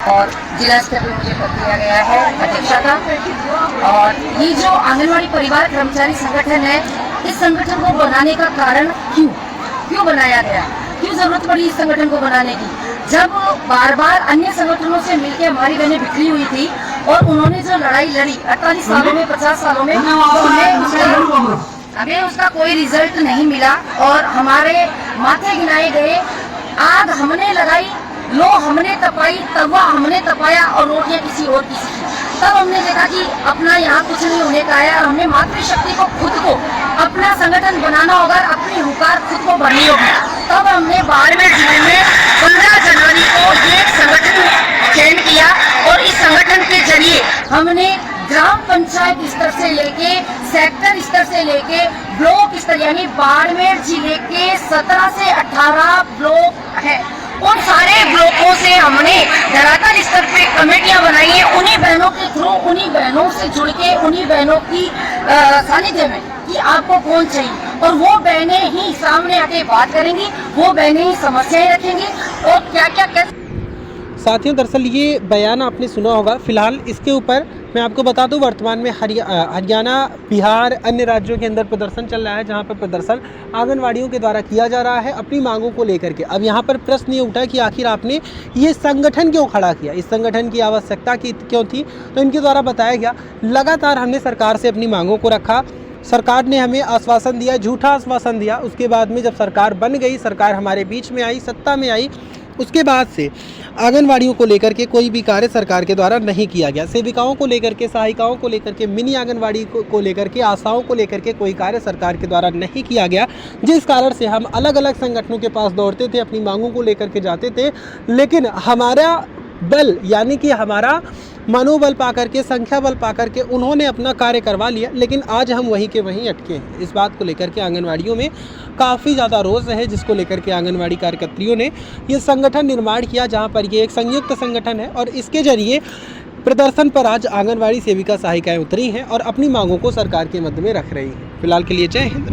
और जिला स्तर पर मुझे पद दिया गया है अध्यक्षा का। और ये जो आंगनवाड़ी परिवार कर्मचारी संगठन है, इस संगठन को बनाने का कारण क्यों बनाया गया, क्यों जरूरत पड़ी इस संगठन को बनाने की? जब बार बार अन्य संगठनों से मिलकर हमारी बहनें बिखरी हुई थी और उन्होंने जो लड़ाई लड़ी 48 सालों में 50 सालों में, हमें उसका कोई रिजल्ट नहीं मिला और हमारे माथे गिनाए गए। आग हमने लगाई, लो हमने तपाई, तवा हमने तपाया और रोटियां किसी और की सीखी। तब हमने देखा कि अपना यहाँ कुछ नहीं होने का है। हमने मातृशक्ति को, खुद को अपना संगठन बनाना होगा, अपनी हुकार खुद को भरनी होगी। तब हमने बाड़मेर जिले में 15 जनवरी को ये संगठन चयन किया और इस संगठन के जरिए हमने ग्राम पंचायत स्तर से लेके सेक्टर स्तर से लेके ब्लॉक स्तर, यानी बाड़मेर जिले के 17 से 18 ब्लॉक है, उन सारे ब्लॉकों से हमने धरातल स्तर पे कमेटियां बनाई है। उन्हीं बहनों के थ्रू, उन्हीं बहनों से जुड़ के, उन्हीं बहनों की सानिध्य में कि आपको कौन चाहिए, और वो बहनें ही सामने आके बात करेंगी, वो बहनें ही समस्याएं रखेंगी और क्या क्या कैसे। साथियों, दरअसल ये बयान आपने सुना होगा। फिलहाल इसके ऊपर मैं आपको बता दूं, वर्तमान में हरियाणा, बिहार, अन्य राज्यों के अंदर प्रदर्शन चल रहा है, जहां पर प्रदर्शन आंगनवाड़ियों के द्वारा किया जा रहा है अपनी मांगों को लेकर के। अब यहां पर प्रश्न ये उठा कि आखिर आपने ये संगठन क्यों खड़ा किया, इस संगठन की आवश्यकता क्यों थी? तो इनके द्वारा बताया गया, लगातार हमने सरकार से अपनी मांगों को रखा, सरकार ने हमें आश्वासन दिया, झूठा आश्वासन दिया। उसके बाद में जब सरकार बन गई, सरकार हमारे बीच में आई, सत्ता में आई, उसके बाद से आंगनवाड़ियों को लेकर के कोई भी कार्य सरकार के द्वारा नहीं किया गया। सेविकाओं को लेकर के, सहायिकाओं को लेकर के, मिनी आंगनवाड़ी को लेकर के, आशाओं को लेकर के कोई कार्य सरकार के द्वारा नहीं किया गया, जिस कारण से हम अलग अलग संगठनों के पास दौड़ते थे, अपनी मांगों को लेकर के जाते थे। लेकिन हमारा बल, यानी कि हमारा मनोबल पाकर के, संख्या बल पाकर के उन्होंने अपना कार्य करवा लिया, लेकिन आज हम वहीं के वहीं अटके हैं। इस बात को लेकर के आंगनवाड़ियों में काफ़ी ज़्यादा रोष है, जिसको लेकर के आंगनवाड़ी कार्यकर्तियों ने ये संगठन निर्माण किया, जहां पर ये एक संयुक्त संगठन है और इसके जरिए प्रदर्शन पर आज आंगनवाड़ी सेविका सहायिकाएँ उतरी हैं और अपनी मांगों को सरकार के मध्य में रख रही हैं। फिलहाल के लिए जय हिंद।